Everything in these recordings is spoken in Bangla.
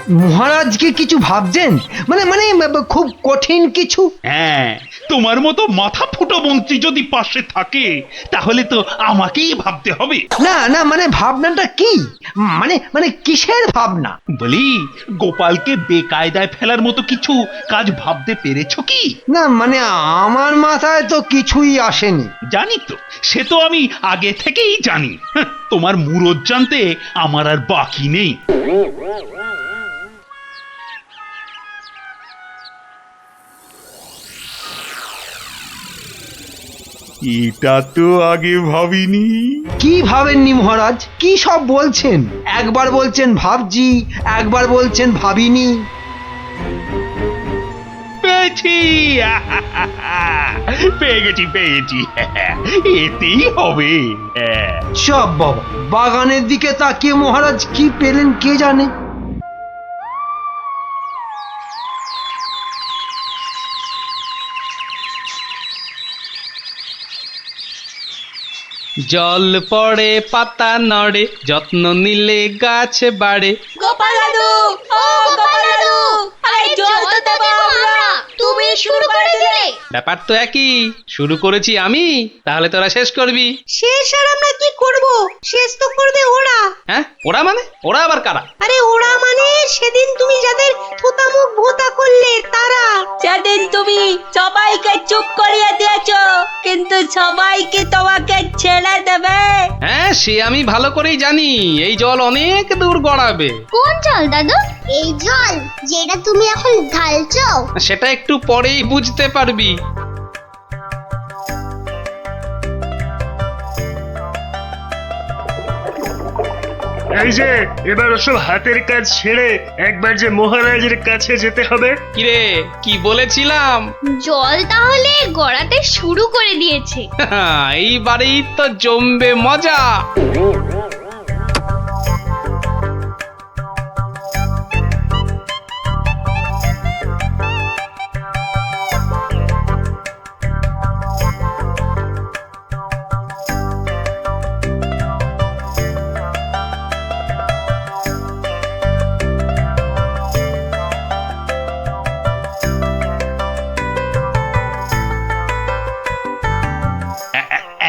মহারাজ কি কিছু ভাবছেন? মানে মানে খুব কঠিন কিছু? হ্যাঁ, তোমার মতো মাথা ফুটো মন্ত্রী যদি পাশে থাকে তাহলে তো আমাকেই ভাবতে হবে। না না, মানে ভাবনাটা কি? মানে মানে কিসের ভাবনা? বলি, গোপালকে বেকায়দায় ফেলার মতো কিছু কাজ ভাবতে পেরেছো কি? না মানে আমার মাথায় তো কিছুই আসেনি। জানি তো, সে তো আমি আগে থেকেই জানি। তোমার মুরদ জানতে আমার আর বাকি নেই। এটা তো আগে ভাবিনি। কি ভাবেননি মহারাজ? কি সব বলছেন? একবার বলছেন ভাবছি, একবার বলছেন ভাবিনি। পেয়েছি, পেয়ে গেছি পেয়ে গেছি। এতেই হবে। সব বাবা, বাগানের দিকে তাকিয়ে মহারাজ কি পেলেন কে জানে। জল পড়ে পাতা নড়ে, যত্ন নিলে গাছ বাড়ে। গোপাল দাদু, ও গোপাল দাদু, আরে জল তো দেবো আমরা, তুমি শুরু করে দিলে। ব্যাপার তো একই, শুরু করেছি আমি, তাহলে তোরা শেষ করবি। শেষ আর আমরা কি করব? শেষ তো করবে ওরা। হ্যাঁ, ওরা মানে? ওরা আবার কারা? আরে ওরা মানে সেদিন তুমি যাদের থুতামুখ ভোতা করলে তারা। সেদিন তুমি সবাইকে চুপ করিয়ে দিয়েছো, কিন্তু সবাইকে তোমাকে ছেড়ে দেবে। হ্যাঁ, সে আমি ভালো করেই জানি, এই জল অনেক দূর গড়াবে। কোন জল দাদু? এই জল যেটা তুমি এখন ঢালছো? সেটা একটু পরেই বুঝতে পারবি। এই যে এবার ওসব হাতের কাজ ছেড়ে একবার যে মহারাজের কাছে যেতে হবে। কিরে, কি বলেছিলাম? জল তাহলে গড়াতে শুরু করে দিয়েছে। এইবারেই তো জমবে মজা।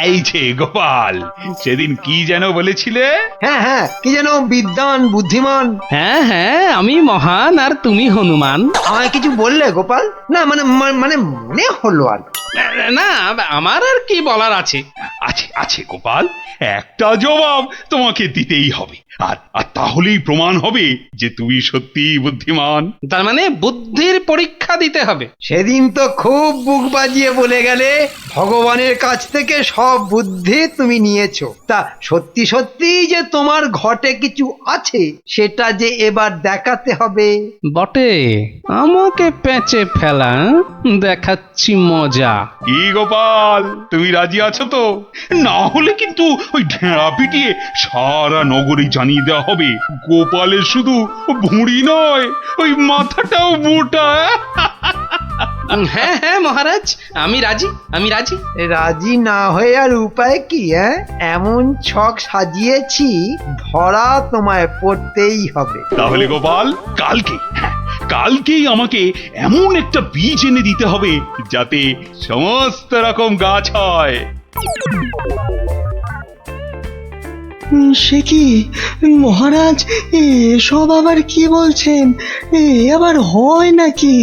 এই যে গোপাল, সেদিন কি যেন বলেছিলে? হ্যাঁ হ্যাঁ, কি যেন বিদ্বান বুদ্ধিমান। হ্যাঁ হ্যাঁ, আমি মহান আর তুমি হনুমান। আমায় কিছু বললে গোপাল? না মানে মানে মনে হলো আর কি। না, আমার আর কি বলার আছে? আছে আছে গোপাল, একটা জবাব তোমাকে দিতেই হবে। আর আর তাহলেই প্রমাণ হবে যে তুমি সত্যি বুদ্ধিমান। তার মানে বুদ্ধির পরীক্ষা দিতে হবে। সেদিন তো খুব বুক বাজিয়ে বলে গেলে ভগবানের কাছ থেকে সব বুদ্ধি তুমি নিয়েছো। তা সত্যি সত্যি যে তোমার ঘটে কিছু আছে সেটা যে এবার দেখাতে হবে। বটে, আমাকে পেঁচে ফেলা, দেখাচ্ছি মজা। কি গোপাল, তুমি রাজি আছো তো? না হলে কিন্তু ওই ঢেঁড়া পিটিয়ে সারা নগরী জানিয়ে দেওয়া হবে গোপালের শুধু ভুঁড়ি নয়, ওই মাথাটাও মোটা। হ্যাঁ হ্যাঁ মহারাজ, আমি রাজি, আমি রাজি। রাজি না হয়ে আর উপায় কি? এমন ছক সাজিয়েছি, ধরা তোমায় পড়তেই হবে। তাহলে গোপাল, কালকে, হ্যাঁ, কালকেই আমাকে এমন একটা বীজ এনে দিতে হবে যাতে সমস্ত রকম গাছ হয়। সে কি মহারাজ, এসব আবার কি বলছেন? এ আবার হয় নাকি?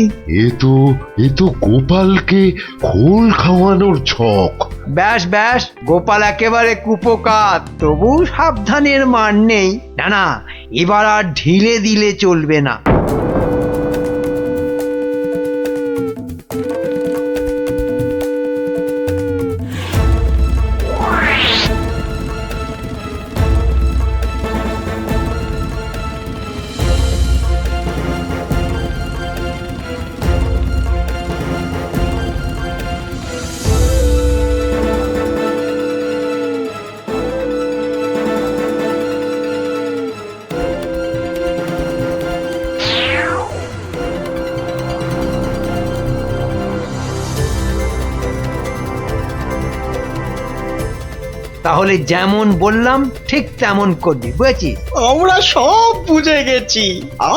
এ তো গোপালকে খোল খাওয়ানোর ছক। ব্যাস ব্যাস, গোপাল একেবারে কুপোকাত, তবু সাবধানের মান নেই। না না, এবার আর ঢিলে দিলে চলবে না। তাহলে যেমন বললাম ঠিক তেমন করবি, বুঝেছিস? আমরা সব বুঝে গেছি,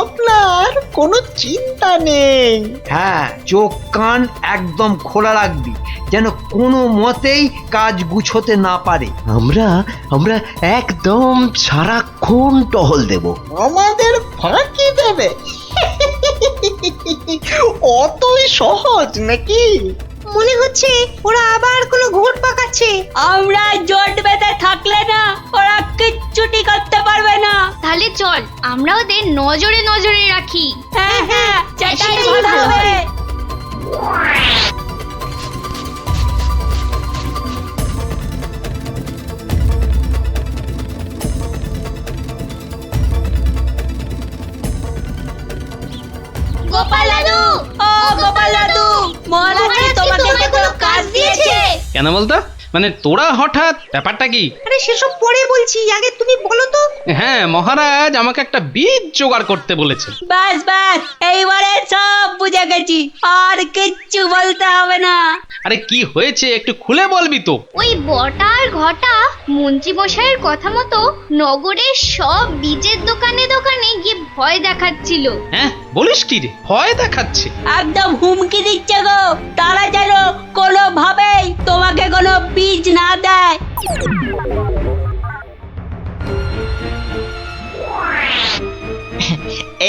আপনার কোনো চিন্তা নেই। হ্যাঁ, চোখ কান একদম খোলা রাখবি, যেন কোনো মতেই কাজ গুছোতে না পারে। আমরা আমরা একদম সারাক্ষণ টহল দেব। আমাদের ফাঁকি দেবে? অতই সহজ নাকি? মনে হচ্ছে ওরা আবার কোনো ঘুর পাকাচ্ছে। আমরা জোট বেঁধে থাকলে না ওরা কিচ্ছুটি করতে পারবে না। তাহলে চল আমরা ওদের নজরে নজরে রাখি। হ্যাঁ হ্যাঁ, সেটাই সেটাই ভালো ভালো হবে। গোপাল দাদু, ও গোপাল দাদু, মহারাজ কি তোমাকে কোনো কাজ দিয়েছে? কেন বলতো? মানে তোরা হঠাৎ, ব্যাপারটা কি? আরে সেসব পরে বলছি, আগে তুমি বলো তো। হ্যাঁ, মহারাজ আমাকে একটা বীজ জোগাড় করতে বলেছে। বাস বাস, এইবারে সব বুঝে গেছি, আর কিচ্ছু বলতে হবে না। আরে কি হয়েছে একটু খুলে বলবি তো? ওই বটা আর ঘটা মন্ত্রী মশাইয়ের কথা মতো নগরের সব বীজের দোকানে দোকানে গিয়ে ভয় দেখাচ্ছিল। হ্যাঁ, বলিস কি রে? ভয় দেখাচ্ছে? একদম হুমকি দিচ্ছে গো, তারা যেন কোনোভাবেই তোমাকে কোনো বীজ না দেয়।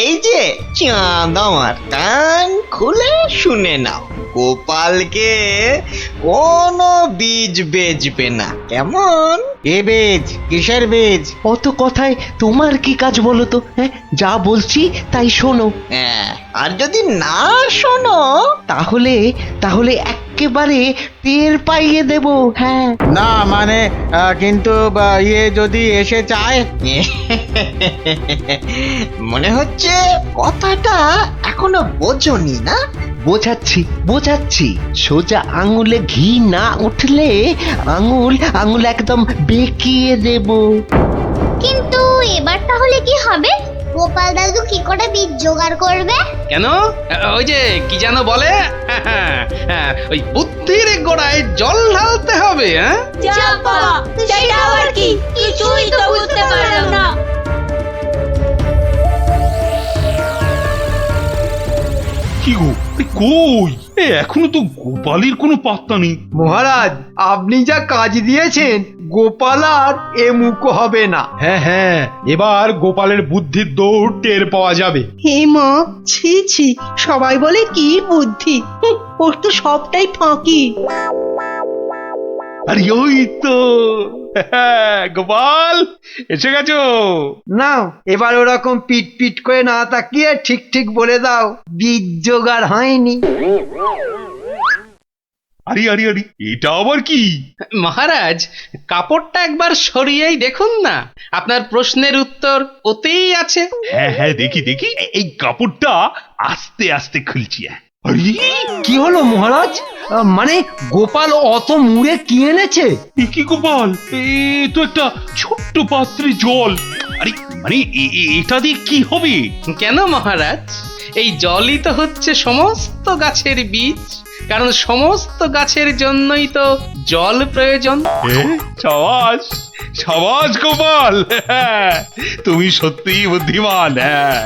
এই যে চাঁদ, আমার কান খুলে শুনে নাও, গোপালকে কোনো বীজ বেচবে না, কেমন? এ বীজ কিসের বীজ? অত কথায় তোমার কি কাজ বলো তো? হ্যাঁ, যা বলছি তাই শোনো। হ্যাঁ, আর যদি না শোনো তাহলে তাহলে একেবারে টের পাইয়ে দেব। হ্যাঁ, না মানে কিন্তু ইয়ে যদি এসে চায়, মনে হচ্ছে কথাটা এখনো বোঝনি না? বোঝাচ্ছি বোঝাচ্ছি। সোজা আঙুলে ঘি না উঠলে আঙুল একদম বেঁকিয়ে দেব। কিন্তু এবার তাহলে কি হবে? গোপাল দাদু কি করে বীজ জোগাড় করবে? কেন? ওই যে কি যেন বলে, ওই বুদ্ধির গোড়ায় জল ঢালতে হবে। হ্যাঁ, যা বাবা, সেটা আবার কি? কিছুই তো বুঝতে পারলাম না। কি গো, কই এখনো তো গোপালের কোনো পাত্তা নেই। মহারাজ, আপনি যা কাজ দিয়েছেন, গোপাল আর এ মুখ হবে না। হ্যাঁ হ্যাঁ, এবার গোপালের বুদ্ধির দৌড় টের পাওয়া যাবে। হে মা, ছি ছি, সবাই বলে কি বুদ্ধি, ওর তো সবটাই ফাঁকি। আরে ওই তো, গোপাল এসে গেছো। নাও, এবার ওরকম পিট পিট করে না তাকিয়ে ঠিক ঠিক বলে দাও, বীজ জোগাড় হয়নি। আরে আরে আরে, এটা আবার কি? মহারাজ কাপড়টা একবার সরিয়েই দেখুন না, আপনার প্রশ্নের উত্তর ওতেই আছে। হ্যাঁ হ্যাঁ, দেখি দেখি, এই কাপড়টা আস্তে আস্তে খুলছি। আরে কি হলো মহারাজ? মানে গোপাল অত মুড়ে কি এনেছে? এ কি গোপাল, এ তো একটা ছোট্ট পাত্রে জল। আরে মানে এটা দিয়ে কি হবে? কেন মহারাজ? এই জলই তো হচ্ছে সমস্ত গাছের বীজ, কারণ সমস্ত গাছের জন্যই তো জল প্রয়োজন। সাবাস সাবাস গোপাল, তুমি সত্যিই বুদ্ধিমান। হ্যাঁ,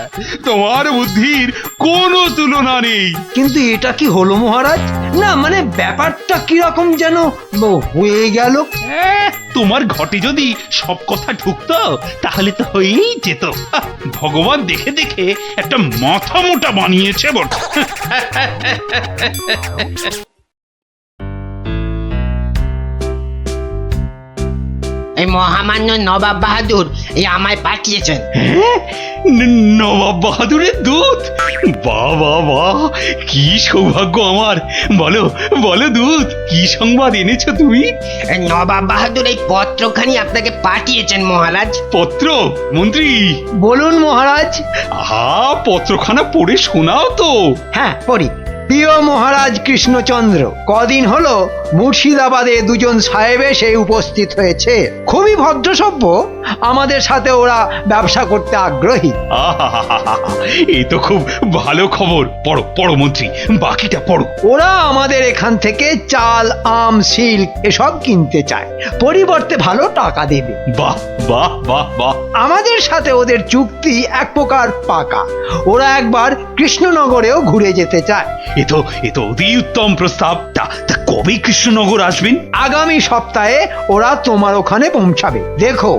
তোমার বুদ্ধির কোনো তুলনা নেই। কিন্তু এটা কি হলো মহারাজ? না মানে ব্যাপারটা কিরকম যেন হয়ে গেল। তোমার ঘটে যদি সব কথা ঢুকতো তাহলে তো হয়েই যেত। ভগবান দেখে দেখে একটা মাথা মোটা বানিয়েছে বটে। এই মহামান্য নবাব বাহাদুর এই আমায় পাঠিয়েছেন। নবাব বাহাদুরের দূত? বাহ বাহ বাহ, কি সৌভাগ্য আমার। বলো বলো দূত, কি সংবাদ এনেছো তুমি? এই নবাব বাহাদুর এই পত্রখানি আপনাকে পাঠিয়েছেন মহারাজ। পত্র? মন্ত্রী বলুন মহারাজ। আহা, পত্রখানা পড়ে শোনাও তো। হ্যাঁ পড়ি। প্রিয় মহারাজ কৃষ্ণচন্দ্র, কদিন হলো মুর্শিদাবাদে দুজন সাহেব এসে উপস্থিত হয়েছে, খুবই ভদ্রসভ্য। আমাদের সাথে ওরা ব্যবসা করতে আগ্রহী। আহাহাহাহা, এই তো খুব ভালো খবর। পড়ো পড়ো মন্ত্রী, বাকিটা পড়ো। ওরা আমাদের এখান থেকে চাল, আম, সিল্ক এসব কিনতে চায়, পরিবর্তে ভালো টাকা দেবে। বাহ বাহ বাহ বাহ। আমাদের সাথে ওদের চুক্তি এক প্রকার পাকা। ওরা একবার কৃষ্ণনগরেও ঘুরে যেতে চায়। এ তো অতি উত্তম প্রস্তাব। তা কবে কৃষ্ণনগর আসবেন? আগামী সপ্তাহে ওরা তোমার ওখানে পৌঁছাবে। দেখো,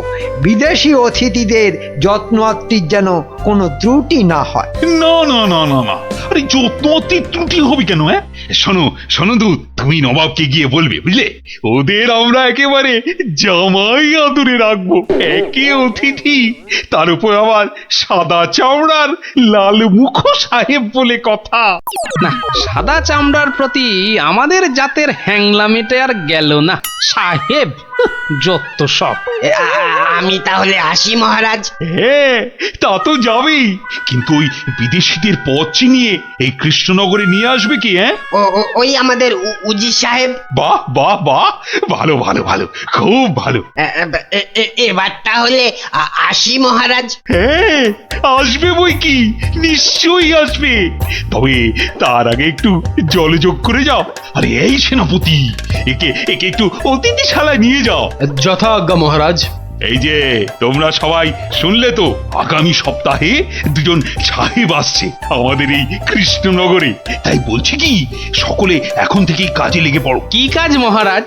বিদেশি অতিথিদের যত্ন আত্মীর যেন কোনো ত্রুটি না হয়। না না না না না, আরে যত্ন অতি ত্রুটি হবে কেন? হ্যাঁ, শোনো শোনো দূত, তুমি নবাবকে গিয়ে বলবে, বুঝলে, ওদের আমরা একেবারে জামাই আদরে রাখবো। একে অতিথি, তার উপর আবার সাদা চামড়ার লাল মুখ সাহেব বলে কথা। না, সাদা চামড়ার প্রতি আমাদের জাতের হ্যাংলা মেটে আর গেল না। সাহেব, যত সব। আমি তাহলে আসি মহারাজ। হ্যাঁ, তা তো যাবেই, কিন্তু ওই বিদেশিদের পথ চিনিয়ে এই কৃষ্ণনগরে নিয়ে আসবে কি? হ্যাঁ, ওই আমাদের উজির সাহেব। বাহ বাহ বাহ, ভালো ভালো ভালো, খুব ভালো। এবার তাহলে আসি মহারাজ। হ্যাঁ, আসবে বই কি, নিশ্চয়ই আসবে। তবে তার আগে একটু জলযোগ করে যাও। আরে এই সেনাপতি, একে একে একটু অতিথিশালায় নিয়ে যাও। যথাজ্ঞা মহারাজ। এই যে তোমরা সবাই শুনলে তো, আগামী সপ্তাহে দুজন সাহেব আসছে আমাদের এই কৃষ্ণনগরে। তাই বলছি কি, সকলে এখন থেকেই কাজে লেগে পড়ো। কি কাজ মহারাজ?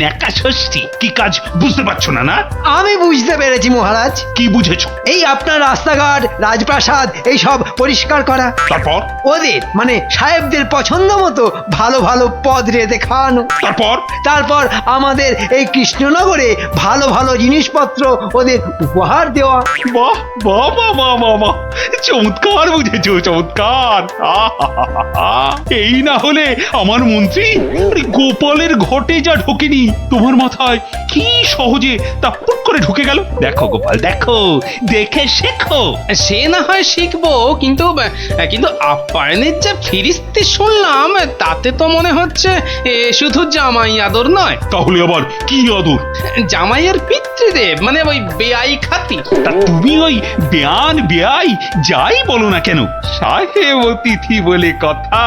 ন্যাকা ষষ্ঠী, কি কাজ বুঝতে পারছো না? না, আমি বুঝতে পেরেছি মহারাজ। কি বুঝেছো? এই আপনার রাস্তাঘাট, রাজপ্রাসাদ এইসব পরিষ্কার করা, তারপর ওদের মানে সাহেবদের পছন্দ মতো ভালো ভালো পদ রেঁধে খাওয়ানো, তারপর আমাদের এই কৃষ্ণনগরে ভালো ভালো জিনিসপত্র ওদের উপহার দেওয়া। বাহ বাহ বাহ বাহ বাহ বাহ, চমৎকার বুঝেছো, চমৎকার। আহাহাহা, এই না হলে আমার মন্ত্রী গোপালের ঘটে যা ঢোকেনি, তোমার মাথায় কি সহজে তা পুট করে ঢুকে গেল। দেখো গোপাল, দেখো, দেখে শেখো। সে না হয় শিখবো, কিন্তু কিন্তু আপ্যায়নের যে ফিরিস্তি শুনলাম, তাতে তো মনে হচ্ছে শুধু জামাই আদর নয়। তাহলে আবার কি আদর? জামাইয়ের পিতৃদেব, মানে ওই বেআই খাতি। তা তুমি ওই বেয়ান বেআই যাই বলো না কেন, সাহেব অতিথি বলে কথা,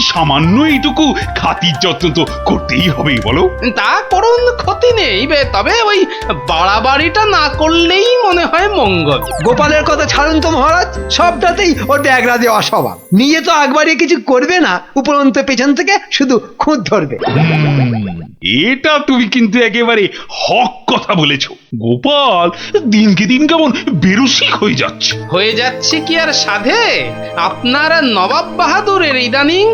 সামান্য এইটুকু খাতির যত্ন তো করতেই হবে, বলো। তা করুন, ক্ষতি নেই, তবে ওই বাড়াবাড়িটা না করলেই মনে হয় মঙ্গল। গোপালের কথা ছাড়ুন তো মহারাজ, সবটাতেই ও ড্যাগরা দেওয়া স্বভাব। নিজে তো একবারে কিছু করবে না, উপরন্ত পেছন থেকে শুধু খুঁত ধরবে। এটা তুমি কিন্তু একেবারে হক কথা বলেছো। গোপাল দিনকে দিন কেমন বেরসিক হয়ে যাচ্ছে কি আর সাধে? আপনার নবাব বাহাদুরের ইদানিং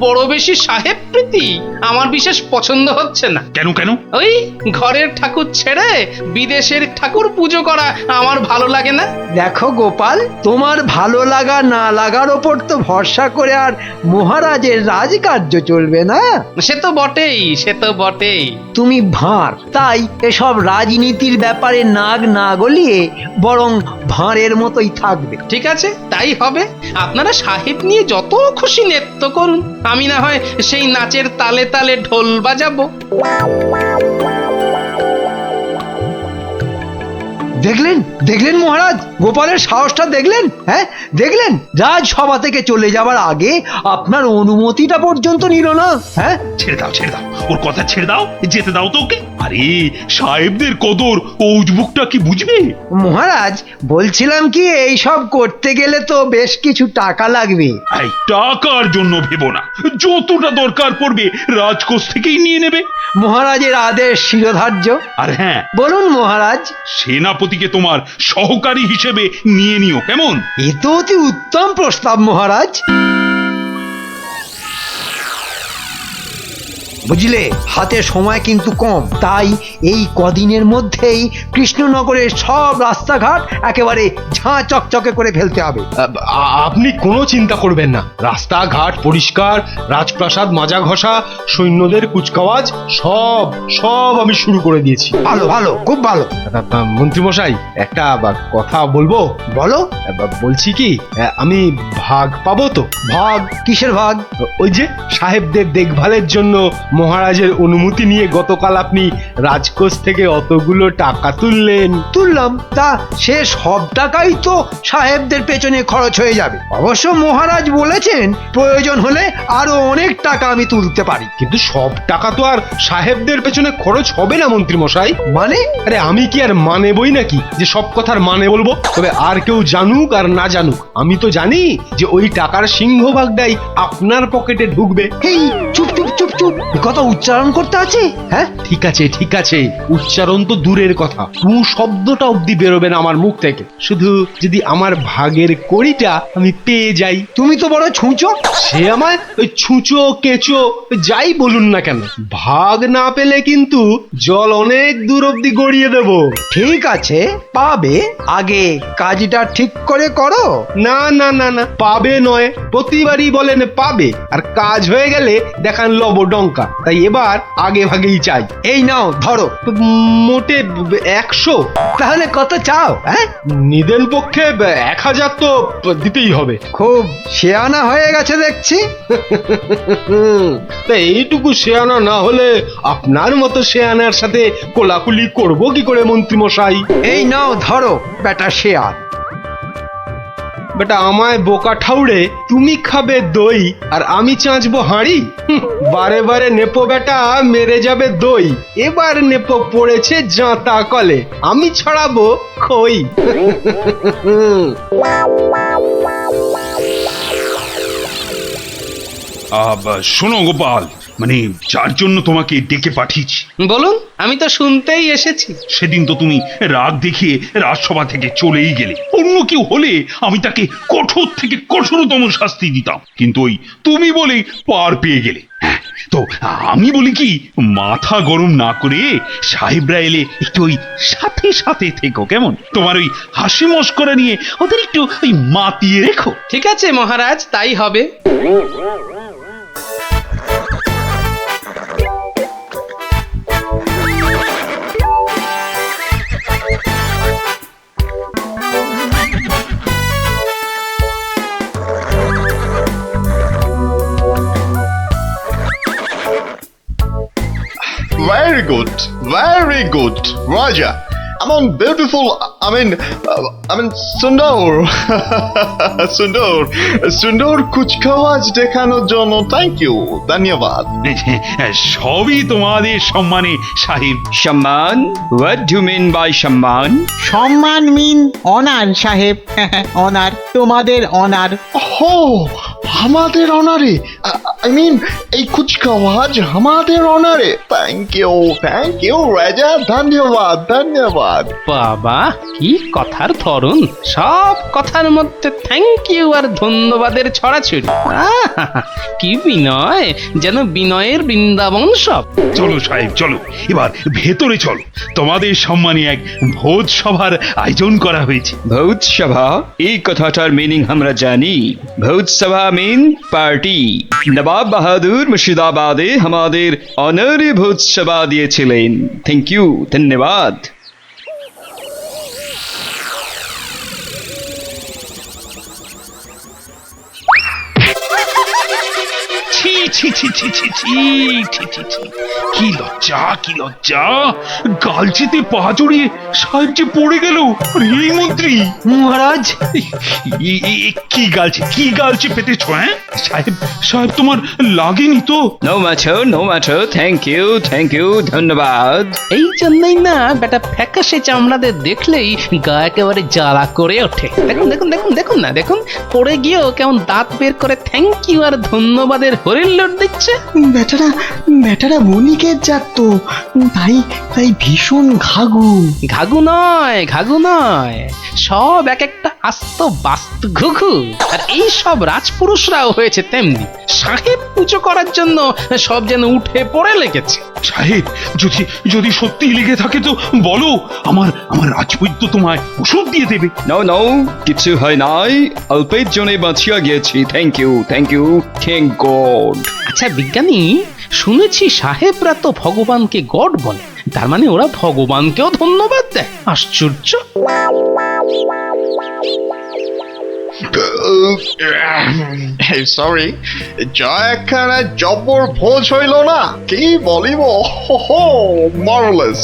বড় বেশি সাহেব প্রীতি আমার বিশেষ পছন্দ হচ্ছে না। কেন কেন? ওই ঘরের ঠাকুর ছেড়ে বিদেশের ঠাকুর পুজো করা আমার ভালো লাগে না। দেখো গোপাল, তোমার ভালো লাগা না লাগার ওপর তো ভরসা করে আর মহারাজের রাজকার্য চলবে না। সে তো বটেই, সে তো বটেই। তুমি ভাঁড়, তাই এসব রাজনীতির ব্যাপারে নাক না গলিয়ে বরং ভাঁড়ের মতোই থাকবে। ঠিক আছে, তাই হবে। আপনারা সাহেব নিয়ে যত খুশি নৃত্য করুন, আমি না হয় সেই নাচের তালে তালে ঢোল বাজাবো। দেখলেন দেখলেন মহারাজ, গোপালের সাহসটা দেখলেন? হ্যাঁ দেখলেন, রাজসভা থেকে চলে যাবার আগে আপনার অনুমতিটা পর্যন্ত নিল না। হ্যাঁ, ছেড়ে দাও ছেড়ে দাও, ওর কথা ছেড়ে দাও, যেতে দাও তো ওকে। আরে সাহেবদের কদর উজবুকটা কি বুঝবে? মহারাজ বলছিলাম কি, এই সব করতে গেলে তো বেশ কিছু টাকা লাগবে। এই টাকার জন্য ভেবো না, যতটা দরকার পড়বে রাজকোষ থেকেই নিয়ে নেবে। মহারাজের আদেশ শিরোধার্য। আর হ্যাঁ, বলুন মহারাজ। সেনাপতিকে তোমার সহকারী হিসেবে নিয়ে নিও, কেমন? এ তো অতি উত্তম প্রস্তাব মহারাজ। বুঝলে, হাতে সময় কিন্তু কম, তাই এই কদিনের মধ্যেই কৃষ্ণনগরের সব রাস্তাঘাট একেবারে ঝাঁ চকচকে করে ফেলতে হবে। আপনি কোনো চিন্তা করবেন না, রাস্তাঘাট পরিষ্কার, রাজপ্রাসাদ মাজা ঘষা, সৈন্যদের কুচকাওয়াজ সব সব আমি শুরু করে দিয়েছি। ভালো ভালো, খুব ভালো। মন্ত্রী মশাই, একটা কথা বলবো? বলো। বলছি কি, আমি ভাগ পাবো তো? ভাগ? কিসের ভাগ? ওই যে সাহেবদের দেখভালের জন্য মহারাজের অনুমতি নিয়ে গতকাল আপনি রাজকোষ থেকে অতগুলো টাকা তুললেন। তুললাম, তা সে সব টাকাই তো সাহেবদের পেছনে খরচ হয়ে যাবে। অবশ্য মহারাজ বলেছেন প্রয়োজন হলে আরো অনেক টাকা আমি তুলতে পারি। কিন্তু সব টাকা তো আর সাহেবদের পেছনে খরচ হবে না মন্ত্রী মশাই। মানে? আরে আমি কি আর মানে বই নাকি যে সব কথার মানে বলবো? তবে আর কেউ জানুক আর না জানুক, আমি তো জানি যে ওই টাকার সিংহভাগটাই আপনার পকেটে ঢুকবে। এই চুপ চুপ চুপ চুপ, এ কথা উচ্চারণ করতে আছে? হ্যাঁ, ঠিক আছে ঠিক আছে, উচ্চারণ তো দূরের কথা, টু শব্দটা অব্দি বেরোবে না আমার মুখ থেকে। শুধু যদি আমার ভাগের কড়িটা আমি পেয়ে যাই। তুমি তো বড় ছুঁচো। সে আমায় ওই ছুঁচো কেঁচো যাই বলুন না কেন, ভাগ না পেলে কিন্তু জল অনেক দূর অব্দি গড়িয়ে দেব। ঠিক আছে, পাবে, আগে কাজটা ঠিক করে করো। না না না না, পাবে নয়, প্রতিবারই বলেন পাবে, আর কাজ হয়ে গেলে দেখান লবডঙ্কা। তাই এবার আগে ভাগেই চাই। এই নাও ধরো। মোটে 100। তাহলে কত চাও? হ্যাঁ, নিদেন পক্ষে 1000 তো দিতেই হবে। খুব শেয়ানা হয়ে গেছে দেখছি। তা এইটুকু শেয়ানা না হলে আপনার মতো শেয়ানার সাথে কোলাকুলি করব কি করে মন্ত্রী মশাই? এই নাও ধরো বেটা শেয়াল। বেটা আমায় বোকা ঠাউরে তুমি খাবে দই আর আমি চাঁচবো হাঁড়ি। বারে বারে নেপো বেটা মেরে যাবে দই, এবার নেপো পড়েছে জাঁতা কলে, আমি ছড়াবো খই। শোনো গোপাল, মানে যার জন্য তোমাকে ডেকে পাঠিয়েছি, বলুন, আমি তো শুনতেই এসেছি। সেদিন তো তুমি রাগ দেখিয়ে রাজসভা থেকে চলেই গেলে। অন্য কেউ হলে আমি তাকে কঠোর থেকে কঠোরতম শাস্তি দিতাম, কিন্তু ওই তুমি বলেই পার পেয়ে গেলে। হ্যাঁ, তো আমি বলি কি, মাথা গরম না করে সাহেবরা এলে একটু ওই সাথে সাথে থেকো, কেমন? তোমার ওই হাসি মস্করা নিয়ে ওদের একটু ওই মাতিয়ে রেখো। ঠিক আছে মহারাজ, তাই হবে। Very good, very good, Raja. I mean, beautiful. I mean, Sundar, Sundar কুচকাওয়াজ দেখানোর জন্য থ্যাংক ইউ, ধন্যবাদ। সবই তোমাদের সম্মানে সাহেব। সম্মান? What do you mean by সম্মান? সম্মান মিন অনার সাহেব। অনার, তোমাদের অনার। ও আমাদের অনারে, আই মিন এই কুচকাওয়াজ আমাদের অনারে। থ্যাংক ইউ রাজা, ধন্যবাদ ধন্যবাদ। বাবা, কি কথার ধরন! সব কথার মধ্যে থ্যাংক ইউ আর ধন্যবাদের ছড়াছড়ি। কি বিনয়, যেন বিনয়ের বৃন্দাবন সব। চলো সাহেব, চলো এবার ভেতরে চলো। তোমাদের সম্মানে এক ভোজ সভার আয়োজন করা হয়েছে। ভোজ সভা? এই কথাটার মিনিং আমরা জানি। ভোজ সভা মিন পার্টি। নবাব বাহাদুর মুর্শিদাবাদে আমাদের অনারে ভোজ সভা দিয়েছিলেন। থ্যাংক ইউ, ধন্যবাদ। ছি ছি ছি ছি ছি ছি ছি ছি ছি, কি লজ্জা কি লজ্জা! গালচিতে পা জড়িয়ে সাহেব যে পড়ে গেল। এই মন্ত্রী মহারাজ, কি গালচে পেতেছ? হ্যাঁ সাহেব, সাহেব তোমার লাগেনি তো? নো ম্যাটার, থ্যাংক ইউ, ধন্যবাদ। এই জন্যই না বেটা ফ্যাকাশে চামড়াদের দেখলেই গা একেবারে জ্বালা করে ওঠে। দেখুন দেখুন দেখুন দেখুন না, দেখুন পড়ে গিয়েও কেমন দাঁত বের করে থ্যাংক ইউ আর ধন্যবাদের হরিল্লোড দিচ্ছে। বেটারা বণিকের জাত তো, তাই ভীষণ ঘাগু নয়, সব এক একটা আস্ত বাস্তু ঘুঘু। আর এই সব রাজপুরুষরাও হয়েছে তেমনি। সাহেব পুজো করার জন্য সব যেন উঠে পড়ে লেগেছে। সাহেব, যদি সত্যি লেগে থাকে তো বলো, আমার রাজবৈদ্য তোমায় ওষুধ দিয়ে দেবে। নো, কিছু হয় নাই, অল্পের জন্য বাঁচিয়া গিয়েছি। Thank you, thank God. আচ্ছা বিজ্ঞানী, শুনেছি সাহেবরা তো ভগবানকে গড বলে, তার মানে ওরা ভগবানকেও ধন্যবাদ দেয়। আশ্চর্য। সরি, যা একখানা জব্বর ভোজ হইল না, কি বলিব, marvellous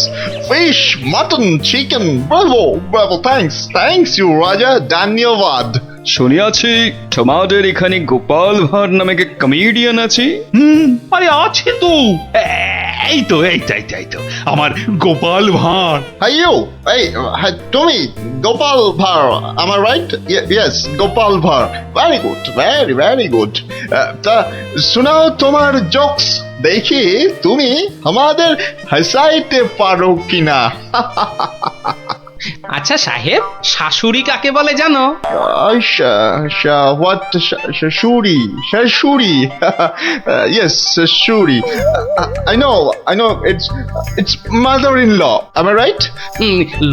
fish, mutton, chicken, bravo bravo, thanks you রাজা, ধন্যবাদ। শুনিয়াছি তোমাদের এখানে গোপাল ভাঁড় নামে এক কমেডিয়ান আছে। আরে আছে তো, এই তো আমার গোপাল ভাঁড়। তুমি গোপাল ভাঁড়, আমার right? Yes, Gopal Bhar, very good, very good. তা শোনাও তোমার জোকস, দেখি তুমি আমাদের হাসাইতে পারো কিনা। আচ্ছা সাহেব, শাশুড়ি কাকে বলে জানো? What? Shashuri. Yes, Shashuri. I know. It's mother-in-law. Am I right?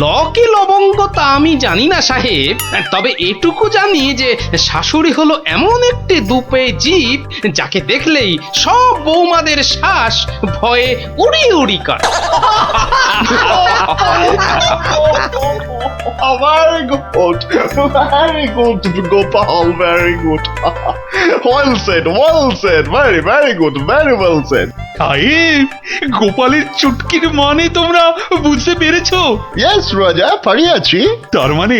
ল কি লবঙ্গ তা আমি জানি না সাহেব, তবে এটুকু জানি যে শাশুড়ি হলো এমন একটি দুপে জীব যাকে দেখলেই সব বৌমাদের শ্বাস ভয়ে উড়ি উড়ি করে। Very good, Gopal, very good. Well said, very good, very well said. সাহেব, গোপালের চুটকির মানে তোমরা বুঝতে পেরেছো? Yes, রাজা, পারিয়াছি। তার মানে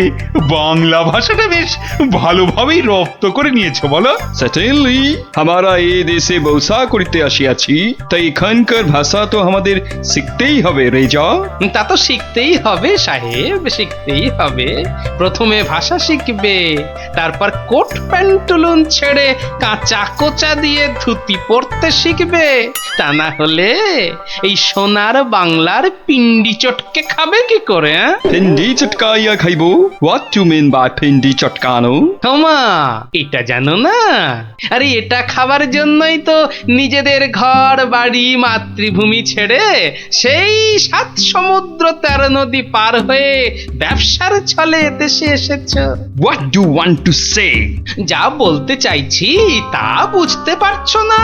বাংলা ভাষাটা বেশ ভালোভাবেই রপ্ত করে নিয়েছো, বলো? সার্টেনলি, আমরা এই দেশে বৌসা করিতে আসিয়াছি, তাই এখানকার ভাষা তো আমাদের শিখতেই হবে রেজা। তা তো শিখতেই হবে সাহেব, শিখতেই হবে। প্রথমে ভাষা শিখবে, তারপর কোট প্যান্টুলুন ছেড়ে কাঁচা কোচা দিয়ে ধুতি পরতে শিখবে, তা না হলে এই সোনার বাংলার পিন্ডি চটকে খাবে কি করে? পিন্ডি চটকাইয়া খাইব? হোয়াট ইউ মিন বাই পিন্ডি চটকানো? ওমা, এটা জানো না? আরে এটা খাবার জন্যই তো নিজেদের ঘর বাড়ি মাতৃভূমি ছেড়ে সেই 7 সমুদ্র 13 নদী পার হয়ে ব্যবসার ছলে দেশে এসেছ। What do want to say? যা বলতে চাইছি তা বুঝতে পারছো না?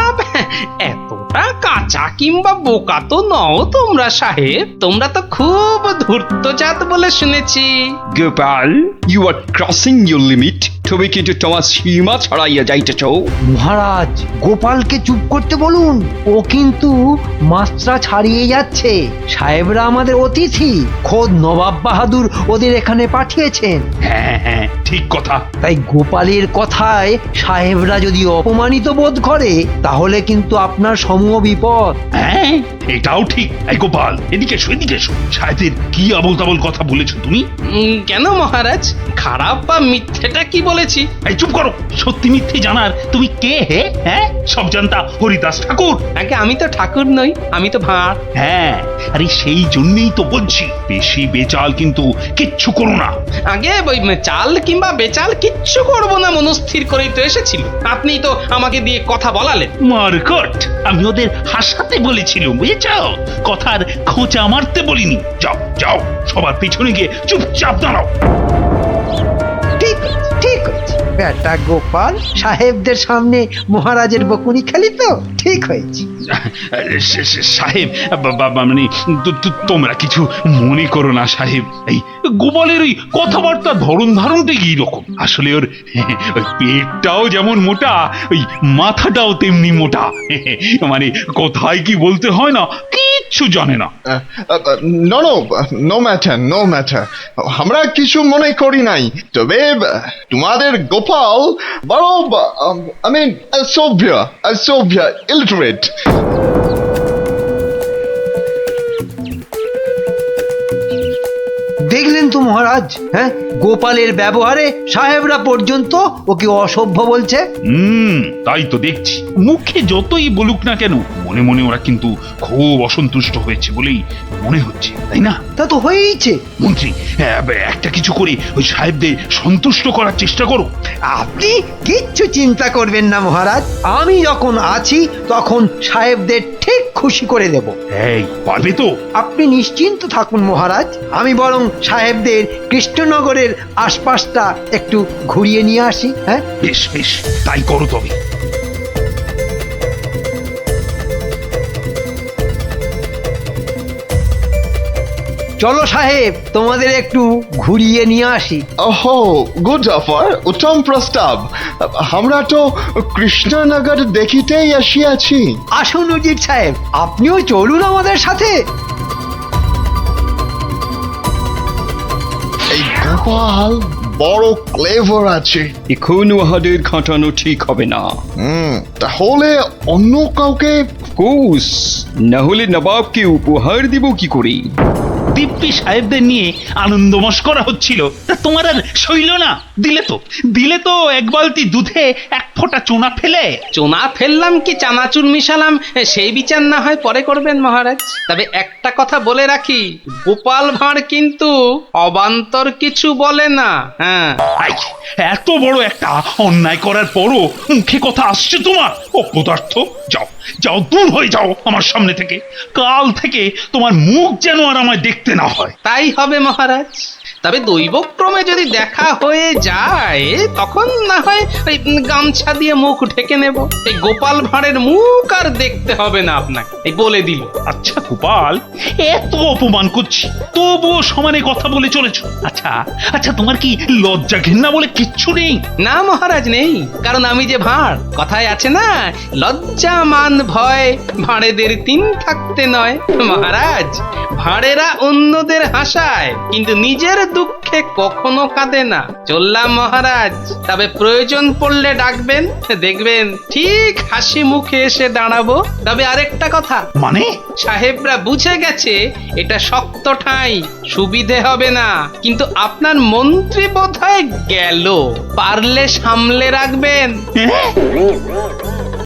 এতটা কাঁচা কিংবা বোকা তো নও তোমরা সাহেব, তোমরা তো খুব ধূর্তজাত বলে শুনেছি। Gopal, you are crossing your limit. তুমি কিন্তু তোমার সীমা ছড়াইয়া যাইতেছ। মহারাজ, গোপালকে চুপ করতে বলুন, ও কিন্তু মাত্রা ছাড়িয়ে যাচ্ছে। সাহেবরা আমাদের অতিথি, খোদ নবাব বাহাদুর ওদের এখানে পাঠিয়েছেন। হ্যাঁ, ঠিক কথা। তাই গোপালের কথায় সাহেবরা যদি অপমানিত বোধ করে তাহলে কিন্তু আপনার সমূহ বিপদ। হ্যাঁ, এটাও ঠিক। এই গোপাল, এদিকে এসো। সাহেবের কি আবল তাবল কথা বলেছো তুমি? কেন মহারাজ, খারাপ বা মিথ্যেটা কি বলেছি? এই চুপ করো, সত্যি মিথ্যে জানার তুমি কে হে? হ্যাঁ, সব জানতা হরিদাস ঠাকুর। আগে আমি তো ঠাকুর নই, আমি তো ভাঁড়। হ্যাঁ, আরে সেই জন্যই তো বলছি, বেশি বেচাল কিন্তু কিচ্ছু করো না। আগে ওই চাল কিংবা বেচাল কিচ্ছু করবো না মনস্থির করেই তো এসেছিল, আপনি তো আমাকে দিয়ে কথা বলালেন। মারকট, আমি ওদের হাসাতে বলেছিলাম, বুঝেছ? কথার খোঁচা মারতে বলিনি। যাও, সবার পিছনে গিয়ে চুপচাপ দাঁড়াও। ঠিক আছে, বেটা গোপাল সাহেবদের সামনে মহারাজের বকুনি খেলি তো ঠিক হয়েছে। সাহেব, মানে তোমরা কিছু মনে করো না সাহেব। এই গোপালের ওই কথাবার্তা ধরন ধারণটাই এইরকম। আসলে ওর পেটটাও যেমন মোটা, ওই মাথাটাও তেমনি মোটা। মানে কোথায় কি বলতে হয় না কিচ্ছু জানে না। নো ম্যাটার, আমরা কিছু মনে করি নাই। তবে তোমাদের গোপাল বড়, অসভ্য, ইলিটারেট। দেখলেন তো মহারাজ, হ্যাঁ, গোপালের ব্যবহারে সাহেবরা পর্যন্ত ওকে অসভ্য বলছে। তাই তো দেখছি। মুখে যতই বলুক না কেন, মনে মনে ওরা কিন্তু খুব অসন্তুষ্ট হয়েছে বলেই মনে হচ্ছে, তাই না? তা তো হয়েইছে। মন্ত্রী, একটা কিছু করে ওই সাহেবদের সন্তুষ্ট করার চেষ্টা করো। আপনি কিচ্ছু চিন্তা করবেন না মহারাজ, আমি যখন আছি তখন সাহেবদের ঠিক খুশি করে দেব। এই, পারবে তো? আপনি নিশ্চিন্ত থাকুন মহারাজ, আমি বরং সাহেবদের কৃষ্ণনগরের আশপাশটা একটু ঘুরিয়ে নিয়ে আসি। হ্যাঁ, বেশ, তাই করো তবে। চলো সাহেব, তোমাদের একটু ঘুরিয়ে নিয়ে আসি। ওহো, গুড অফার, উত্তম প্রস্তাব। আমরা তো কৃষ্ণনগর দেখিতেই আসিয়াছি। আসুন উজির সাহেব, আপনিও চলুন আমাদের সাথে। এই গোপাল বড় ক্লেভার আছে। এখন উহাদের খাটানো ঠিক হবে না। তাহলে অন্য কাউকে? কোর্স না হলে নবাবকে উপহার দিব কি করে? দিব্যি সাহেবদের নিয়ে আনন্দ মস্করা হচ্ছিল, তা তোমার আর সইল না? দিলে তো এক বালতি দুধে এক ফোঁটা চুনা ফেলে। চোনা ফেললাম কি চানাচুর মিশালাম সেই বিচার না হয় পরে করবেন মহারাজ। তবে একটা কথা বলে রাখি, গোপাল ভাঁড় কিন্তু অবান্তর কিছু বলে না। হ্যাঁ, আই, এত বড় একটা অন্যায় করার পরও মুখে কথা আসছে তোমার? অপদার্থ, যাও যাও, দূর হয়ে যাও আমার সামনে থেকে। কাল থেকে তোমার মুখ যেন আর আমায় দেখতে না হয়। তাই হবে মহারাজ। তবে দৈবক্রমে যদি দেখা হয়ে যায় তখন না হয় ওই গামছা দিয়ে মুখ ঢেকে নেব। এই গোপাল ভাঁড়ের মুখ আর দেখতে হবে না আপনাকে, এই বলে দিল। আচ্ছা গোপাল, এত অপমান করছি তবুও সমানে কথা বলে চলেছ। আচ্ছা তোমার কি লজ্জা ঘেন্না বলে কিচ্ছু নেই? না মহারাজ, নেই। কারণ আমি যে ভাঁড়, কথায় আছে না, লজ্জা মান ভয় ভাঁড়েদের তিন থাকতে নয়। মহারাজ, ভাঁড়েরা অন্যদের হাসায় কিন্তু নিজের দুঃখে কখনো কাঁদে না। চললাম মহারাজ, তবে প্রয়োজন পড়লে ডাকবেন, দেখবেন ঠিক হাসি মুখে এসে দাঁড়াবো। তবে আরেকটা কথা, মানে? সাহেবরা বুঝে গেছে এটা শক্ত ঠাঁই, সুবিধে হবে না। কিন্তু আপনার মন্ত্রী বোধহয় গেল, পারলে সামলে রাখবেন।